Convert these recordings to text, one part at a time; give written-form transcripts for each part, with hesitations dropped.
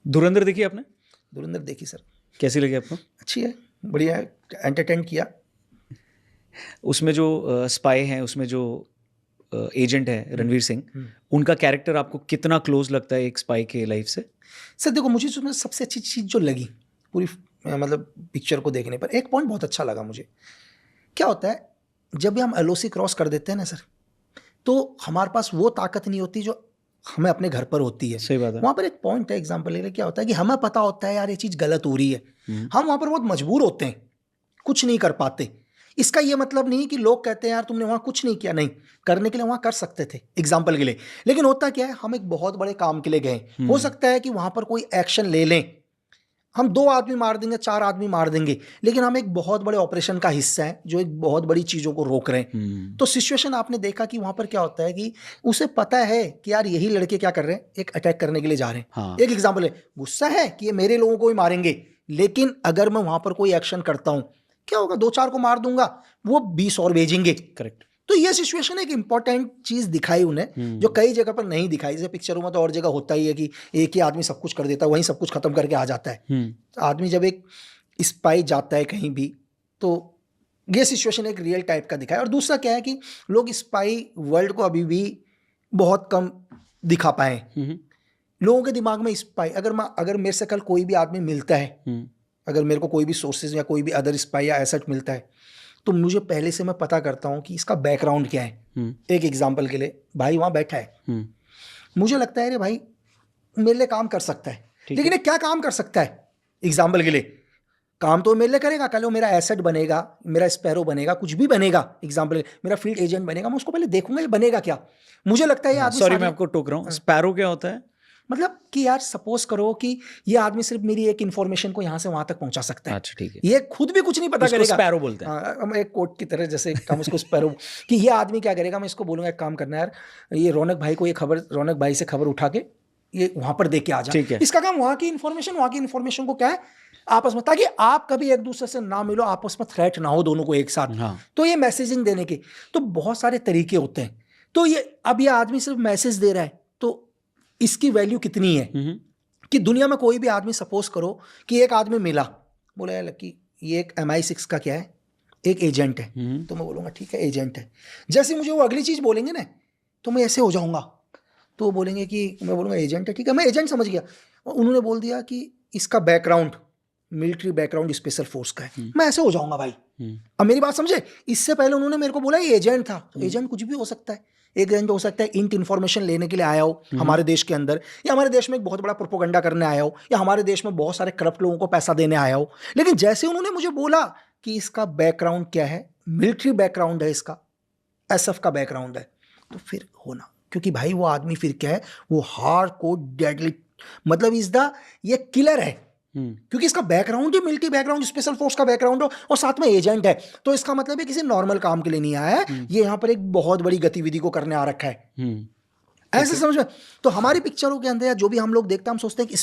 धुरंधर देखी आपने? धुरंधर देखी सर। कैसी लगी आपको? अच्छी है, बढ़िया है, एंटरटेन किया। उसमें जो स्पाई हैं, उसमें जो एजेंट है रणवीर सिंह, उनका कैरेक्टर आपको कितना क्लोज लगता है एक स्पाई के लाइफ से? सर देखो, मुझे उसमें सबसे अच्छी चीज़ जो लगी पूरी मतलब पिक्चर को देखने पर, एक पॉइंट बहुत अच्छा लगा मुझे। क्या होता है, जब भी हम एलओसी क्रॉस कर देते हैं ना सर, तो हमारे पास वो ताकत नहीं होती जो हमें अपने घर पर होती है। सही बात है। वहाँ पर एक पॉइंट है, एग्जाम्पल ले, क्या होता है कि हमें पता होता है यार ये चीज़ गलत हो रही है, हम वहाँ पर बहुत मजबूर होते हैं, कुछ नहीं कर पाते। इसका ये मतलब नहीं कि लोग कहते हैं यार तुमने वहाँ कुछ नहीं किया, नहीं, करने के लिए वहाँ कर सकते थे एग्जाम्पल के लिए। लेकिन होता क्या है, हम एक बहुत बड़े काम के लिए गए, हो सकता है कि वहाँ पर कोई एक्शन ले लें, हम 2 आदमी मार देंगे, 4 आदमी मार देंगे, लेकिन हम एक बहुत बड़े ऑपरेशन का हिस्सा है जो एक बहुत बड़ी चीज़ों को रोक रहे हैं। तो सिचुएशन आपने देखा कि वहाँ पर क्या होता है कि उसे पता है कि यार यही लड़के क्या कर रहे हैं, एक अटैक करने के लिए जा रहे हैं। हाँ। एक एग्जाम्पल है, गुस्सा है कि ये मेरे लोगों को ही मारेंगे, लेकिन अगर मैं वहाँ पर कोई एक्शन करता हूँ, क्या होगा, 2-4 को मार दूंगा, वो 20 और भेजेंगे। करेक्ट। तो ये सिचुएशन एक इंपॉर्टेंट चीज दिखाई उन्हें, जो कई जगह पर नहीं दिखाई। जैसे पिक्चरों में तो और जगह होता ही है कि एक ही आदमी सब कुछ कर देता है, वहीं सब कुछ खत्म करके आ जाता है। आदमी जब एक स्पाई जाता है कहीं भी, तो ये सिचुएशन एक रियल टाइप का दिखाया। और दूसरा क्या है कि लोग स्पाई वर्ल्ड को अभी भी बहुत कम दिखा पाए। लोगों के दिमाग में स्पाई, अगर मेरे से कल कोई भी आदमी मिलता है, अगर मेरे को कोई भी सोर्सेज या कोई भी अदर स्पाई या एसेट मिलता है, तो मुझे पहले से मैं पता करता हूँ कि इसका बैकग्राउंड क्या है। एक एग्जाम्पल के लिए, भाई वहाँ बैठा है, मुझे लगता है अरे भाई मेरे लिए काम कर सकता है, लेकिन ये क्या काम कर सकता है, एग्जाम्पल के लिए काम तो मेरे लिए करेगा, कल वो मेरा एसेट बनेगा, मेरा स्पैरो बनेगा, कुछ भी बनेगा, एग्जाम्पल मेरा फील्ड एजेंट बनेगा, मैं उसको पहले देखूंगा ये बनेगा क्या। मुझे लगता है ये आदमी, सॉरी मैं आपको टोक रहा हूँ, स्पैरो क्या होता है? मतलब कि यार सपोज करो कि ये आदमी सिर्फ मेरी एक इन्फॉर्मेशन को यहाँ से वहां तक पहुंचा सकता है। अच्छा ठीक है। ये खुद भी कुछ नहीं पता करेगा। स्पैरो बोलते हैं। हम एक कोट की तरह, जैसे हम उसको स्पैरो कि ये आदमी क्या करेगा, मैं इसको बोलूंगा एक काम करना यार, ये रौनक भाई को ये खबर, रौनक भाई से खबर उठा के ये वहां पर दे के आ जा। इसका काम वहां की इन्फॉर्मेशन को क्या है आपस में, ताकि आप कभी एक दूसरे से ना मिलो, आपस में थ्रेट ना हो दोनों को एक साथ। तो ये मैसेजिंग देने के तो बहुत सारे तरीके होते हैं। तो ये अब ये आदमी सिर्फ मैसेज दे रहा है, तो इसकी वैल्यू कितनी है कि दुनिया में कोई भी आदमी, सपोज करो कि एक आदमी मिला, बोला यार लकी ये एक MI6 का क्या है, एक एजेंट है, तो मैं बोलूँगा ठीक है एजेंट है। जैसे मुझे वो अगली चीज़ बोलेंगे ना, तो मैं ऐसे हो जाऊँगा, तो वो बोलेंगे कि, मैं बोलूँगा एजेंट है, ठीक है मैं एजेंट समझ गया। और उन्होंने बोल दिया कि इसका background military background special force का है, मैं ऐसे हो जाऊँगा भाई। अब मेरी बात समझे, इससे पहले उन्होंने मेरे को बोला ये एजेंट था, तो एजेंट कुछ भी हो सकता है। एक एजेंट हो सकता है इंट इन्फॉर्मेशन लेने के लिए आया हो हमारे देश के अंदर, या हमारे देश में एक बहुत बड़ा प्रोपोगंडा करने आया हो, या हमारे देश में बहुत सारे करप्ट लोगों को पैसा देने आया हो। लेकिन जैसे उन्होंने मुझे बोला कि इसका बैकग्राउंड क्या है, मिलिट्री बैकग्राउंड है इसका, SF का बैकग्राउंड है, तो फिर होना, क्योंकि भाई वो आदमी फिर क्या है, वो हार्ड कोर डेडली, मतलब इज द ये किलर है, क्योंकि इसका बैकग्राउंड ही मिलिट्री बैकग्राउंड स्पेशल फोर्स का बैकग्राउंड हो और साथ में एजेंट है। तो इसका मतलब है किसी नॉर्मल काम के लिए नहीं आया है, ये यहाँ पर एक बहुत बड़ी गतिविधि को करने आ रखा है। ऐसे समझ में। तो हमारी पिक्चरों के अंदर या जो भी हम लोग देखते हैं, हम सोचते हैं कि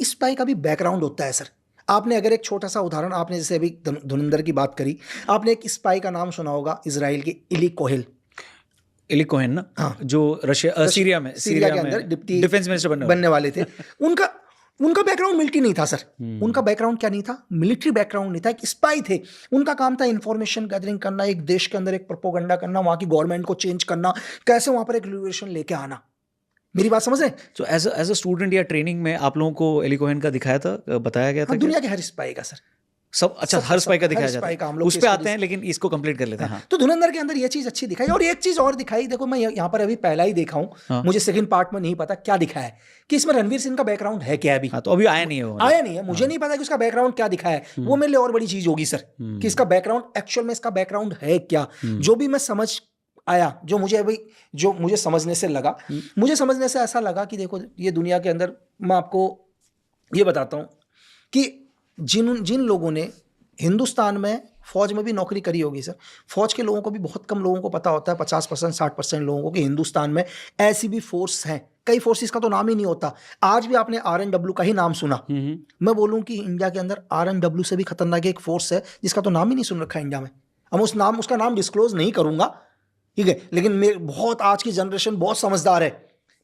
स्पाई का भी बैकग्राउंड होता है सर। आपने अगर एक छोटा सा उदाहरण, आपने जैसे अभी धुरंधर की बात करी, आपने एक स्पाई का नाम सुना होगा, इजराइल के इली कोहेन ना, हाँ, जो सीरिया के अंदर डिप्टी डिफेंस मिनिस्टर बनने वाले थे। उनका बैकग्राउंड मिलिट्री नहीं था सर। उनका बैकग्राउंड क्या नहीं था, मिलिट्री बैकग्राउंड नहीं था, एक स्पाई थे। उनका काम था इंफॉर्मेशन गैदरिंग करना, एक देश के अंदर एक प्रोपोगंडा करना, वहां की गवर्नमेंट को चेंज करना, कैसे वहां पर एक रिवोल्यूशन लेके आना। मेरी बात समझ रहे हैं? तो एज अ स्टूडेंट या ट्रेनिंग में आप लोगों को एली कोहेन का दिखाया था, बताया गया था? दुनिया के हर स्पाई का सर, सब अच्छा, हर स्पाई का दिखाया जाता है, उस पे आते हैं, लेकिन इसको कंप्लीट कर लेते हैं। तो धुरंधर के अंदर ये चीज अच्छी दिखाई। और एक चीज और दिखाई, देखो मैं यहाँ पर अभी पहला ही देखा हूँ, मुझे सेकंड पार्ट में नहीं पता क्या दिखाया है कि इसमें रणवीर सिंह का बैकग्राउंड है क्या। अभी तो अभी आया नहीं है, मुझे नहीं पता कि उसका बैकग्राउंड क्या दिखाया है। वो मेरे लिए और बड़ी चीज होगी सर, कि इसका बैकग्राउंड एक्चुअल में इसका बैकग्राउंड है क्या। जो भी मैं समझ आया, जो मुझे समझने से लगा, मुझे समझने से ऐसा लगा कि देखो ये दुनिया के अंदर, मैं आपको ये बताता हूँ कि जिन लोगों ने हिंदुस्तान में फौज में भी नौकरी करी होगी सर, फौज के लोगों को भी बहुत कम लोगों को पता होता है, 50% 60% लोगों को, कि हिंदुस्तान में ऐसी भी फोर्स हैं। कई फोर्सेस का तो नाम ही नहीं होता। आज भी आपने RNW का ही नाम सुना। मैं बोलूं कि इंडिया के अंदर RNW से भी खतरनाक एक फोर्स है जिसका तो नाम ही नहीं सुन रखा है इंडिया में। हम उसका नाम डिस्क्लोज नहीं करूंगा, ठीक है, लेकिन बहुत आज की जनरेशन बहुत समझदार है।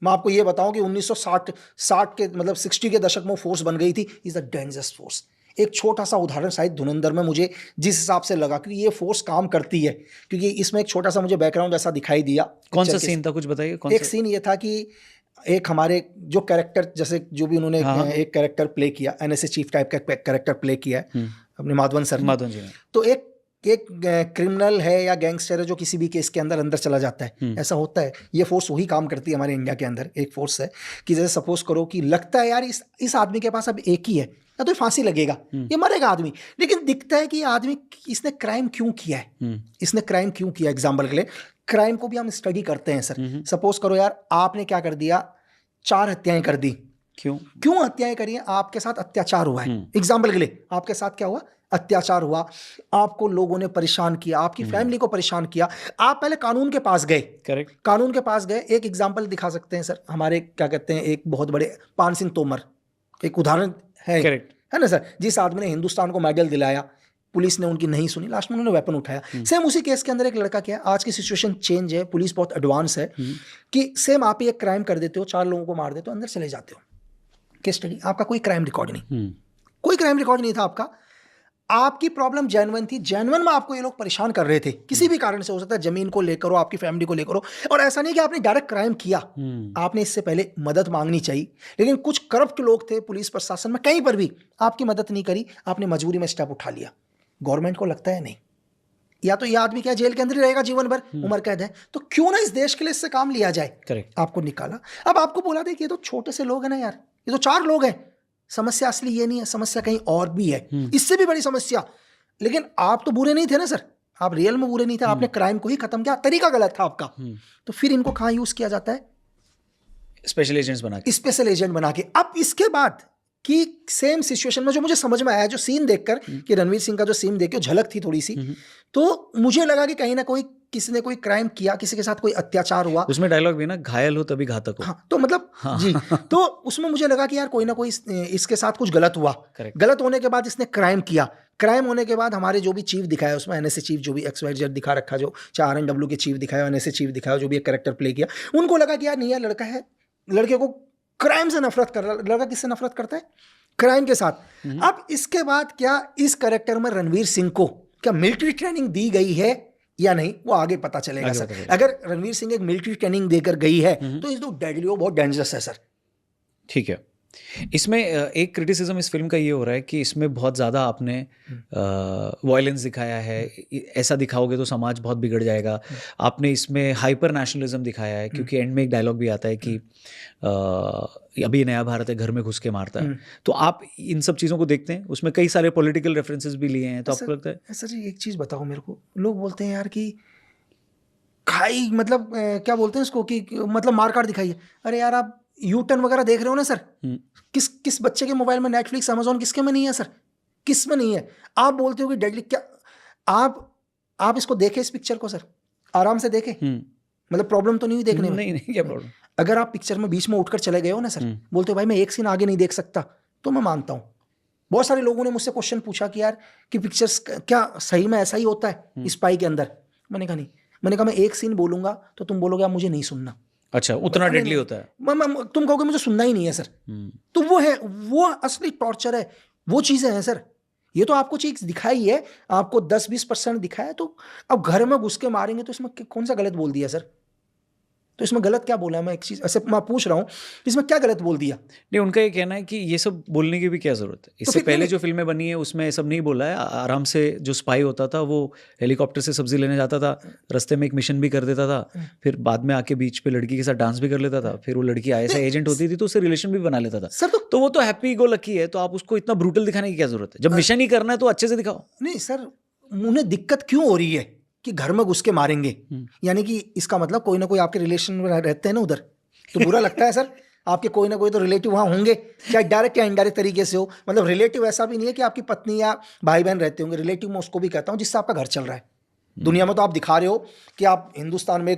मैं आपको ये बताऊं कि 1960 के मतलब 60 के दशक में फोर्स बन गई थी, इज अ डेंजरस फोर्स। एक छोटा सा उदाहरण शायद धुरंधर में मुझे जिस हिसाब से लगा कि ये फोर्स काम करती है, क्योंकि इसमें एक छोटा सा मुझे बैकग्राउंड ऐसा दिखाई दिया। कौन सा सीन था, कुछ बताइए। एक सीन ये था कि एक हमारे जो कैरेक्टर, जैसे जो भी उन्होंने एक कैरेक्टर प्ले किया, एनएसए चीफ टाइप का कैरेक्टर प्ले किया है अपने माधवन सर ने। तो एक क्रिमिनल है या गैंगस्टर है जो किसी भी केस के अंदर चला जाता है, ऐसा होता है। ये फोर्स वही काम करती है हमारे इंडिया के अंदर। एक फोर्स है कि जैसे सपोज करो कि लगता है यार इस आदमी के पास अब एक ही है, या तो फांसी लगेगा, ये मरेगा आदमी, लेकिन दिखता है कि ये आदमी इसने क्राइम क्यों किया है, इसने क्राइम क्यों किया। एग्जाम्पल के लिए क्राइम को भी हम स्टडी करते हैं सर। सपोज करो यार आपने क्या कर दिया, 4 हत्याएं कर दी। क्यों हत्याएं करी हैं? आपके साथ अत्याचार हुआ है। एग्जाम्पल के लिए आपके साथ क्या हुआ, अत्याचार हुआ, आपको लोगों ने परेशान किया, आपकी फैमिली को परेशान किया, आप पहले कानून के पास गए। करेक्ट, कानून के पास गए। एक एग्जाम्पल दिखा सकते हैं सर, हमारे क्या कहते हैं, एक बहुत बड़े पान सिंह तोमर एक उदाहरण है। करेक्ट है ना सर, जिस आदमी ने हिंदुस्तान को मेडल दिलाया, पुलिस ने उनकी नहीं सुनी, लास्ट में उन्होंने वेपन उठाया। सेम उसी केस के अंदर एक लड़का क्या है, आज की सिचुएशन चेंज है, पुलिस बहुत एडवांस है, कि सेम आप ही एक क्राइम कर देते हो, 4 लोगों को मार देते हो, अंदर चले जाते हो। केस स्टडी, आपका कोई क्राइम रिकॉर्ड नहीं, कोई क्राइम रिकॉर्ड नहीं था आपका। आपकी प्रॉब्लम जेन्युइन थी, जेन्युइन में आपको ये लोग परेशान कर रहे थे, किसी भी कारण से हो सकता है, जमीन को लेकर हो, आपकी फैमिली को लेकर हो, और ऐसा नहीं कि आपने डायरेक्ट क्राइम किया, आपने इससे पहले मदद मांगनी चाहिए, लेकिन कुछ करप्ट लोग थे पुलिस प्रशासन में, कहीं पर भी आपकी मदद नहीं करी, आपने मजबूरी में स्टेप उठा लिया। गवर्नमेंट को लगता है नहीं, या तो ये आदमी क्या जेल के अंदर ही रहेगा जीवन भर, उम्र कैद है, तो क्यों ना इस देश के लिए इससे काम लिया जाए। करेक्ट, आपको निकाला। अब आपको बोला था कि ये तो छोटे से लोग हैं ना यार, ये तो 4 लोग हैं, समस्या असली ये नहीं है, समस्या कहीं और भी है, इससे भी बड़ी समस्या। लेकिन आप तो बुरे नहीं थे ना सर, आप रियल में बुरे नहीं थे, आपने क्राइम को ही खत्म किया, तरीका गलत था आपका। तो फिर इनको कहाँ यूज किया जाता है, स्पेशल एजेंट्स बना के, स्पेशल एजेंट बना के। अब इसके बाद कि सेम सिचुएशन में जो मुझे समझ में आया, जो सीन देखकर कि रणवीर सिंह का जो सीन देख के झलक थी थोड़ी सी, तो मुझे लगा कि कहीं ना कोई किसी ने कोई क्राइम किया, किसी के साथ कोई अत्याचार हुआ। उसमें डायलॉग भी ना, घायल हो तभी घातक हो। हाँ, तो मतलब जी, तो उसमें मुझे लगा कि यार कोई ना कोई इसके साथ कुछ गलत हुआ। गलत होने के बाद इसने क्राइम किया, क्राइम होने के बाद हमारे जो भी चीफ दिखाया उसमें, एनएसए चीफ जो भी XYZ दिखा रखा, जो चाहे RNW के चीफ दिखाया, एनएसए चीफ दिखाया, जो भी एक कैरेक्टर प्ले किया, उनको लगा कि यार नहीं, यार लड़का है, लड़के को क्राइम से नफरत कर रहा। लड़का किससे नफरत करता है, क्राइम के साथ। अब इसके बाद क्या इस कैरेक्टर में रणवीर सिंह को क्या मिलिट्री ट्रेनिंग दी गई है या नहीं, वो आगे पता चलेगा सर। अगर रणवीर सिंह एक मिलिट्री ट्रेनिंग देकर गई है तो इस डेडली, वो बहुत डेंजरस है सर। ठीक है, इसमें एक क्रिटिसिज्म इस फिल्म का ये हो रहा है कि इसमें बहुत ज़्यादा आपने वायलेंस दिखाया है, ऐसा दिखाओगे तो समाज बहुत बिगड़ जाएगा। आपने इसमें हाइपर नेशनलिज्म दिखाया है, क्योंकि एंड में एक डायलॉग भी आता है कि अभी नया भारत है, घर में घुस के मारता है। तो आप इन सब चीज़ों को देखते हैं, उसमें कई सारे पॉलिटिकल रेफरेंसेस भी लिए हैं, तो आपको लगता है? सर जी एक चीज़ बताओ मेरे को, लोग बोलते हैं यार कि खाई मतलब क्या बोलते हैं इसको, कि मतलब मारकाट दिखाई है। अरे यार आप U-turn वगैरह देख रहे हो ना सर, किस बच्चे के मोबाइल में नेटफ्लिक्स, अमेजोन, किसके में नहीं है सर, किस में नहीं है? आप बोलते हो कि डेडली, क्या आप इसको देखे, इस पिक्चर को सर आराम से देखे, मतलब प्रॉब्लम तो नहीं हुई देखने में? नहीं, क्या प्रॉब्लम? अगर आप पिक्चर में बीच में उठकर चले गए हो ना सर, बोलते हो भाई मैं एक सीन आगे नहीं देख सकता, तो मैं मानता हूँ। बहुत सारे लोगों ने मुझसे क्वेश्चन पूछा कि यार कि पिक्चर्स क्या सही में ऐसा ही होता है स्पाई के अंदर? मैंने कहा नहीं, मैंने कहा मैं एक सीन बोलूंगा तो तुम बोलोगे आप मुझे नहीं सुनना। अच्छा, उतना डेडली होता है? तुम कहोगे मुझे सुनना ही नहीं है सर। तो वो है, वो असली टॉर्चर है, वो चीज़ें हैं सर। ये तो आपको चीज दिखाई है, आपको 10-20% दिखाया है, तो अब घर में घुस के मारेंगे तो इसमें कौन सा गलत बोल दिया सर? तो इसमें गलत क्या बोला? मैं एक चीज ऐसे मैं पूछ रहा हूँ, इसमें क्या गलत बोल दिया? नहीं, उनका ये कहना है कि ये सब बोलने की भी क्या जरूरत है, इससे पहले जो फिल्में बनी है उसमें सब नहीं बोला है। आराम से जो स्पाई होता था वो हेलीकॉप्टर से सब्जी लेने जाता था, रास्ते में एक मिशन भी कर देता था, फिर बाद में आके बीच पे लड़की के साथ डांस भी कर लेता था, फिर वो लड़की ISI एजेंट होती थी तो उससे रिलेशन भी बना लेता था सर। तो वो तो हैप्पी गो लकी है, तो आप उसको इतना ब्रूटल दिखाने की क्या जरूरत है? जब मिशन ही करना है तो अच्छे से दिखाओ। नहीं सर, उन्हें दिक्कत क्यों हो रही है कि घर में घुस के मारेंगे? यानी कि इसका मतलब कोई ना कोई आपके रिलेशन में रहते हैं ना उधर, तो बुरा लगता है सर। आपके कोई ना कोई तो रिलेटिव वहाँ होंगे, चाहे डायरेक्ट या इनडायरेक्ट तरीके से हो। मतलब रिलेटिव ऐसा भी नहीं है कि आपकी पत्नी या भाई बहन रहते होंगे, रिलेटिव मैं उसको भी कहता हूँ जिससे आपका घर चल रहा है। दुनिया में तो आप दिखा रहे हो कि आप हिंदुस्तान में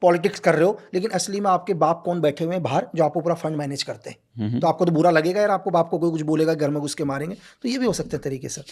पॉलिटिक्स कर रहे हो, लेकिन असली में आपके बाप कौन बैठे हुए हैं बाहर जो आपको पूरा फंड मैनेज करते हैं। तो आपको तो बुरा लगेगा यार, आपको बाप को कोई कुछ बोलेगा घर में घुस के मारेंगे, तो ये भी हो सकते हैं तरीके से।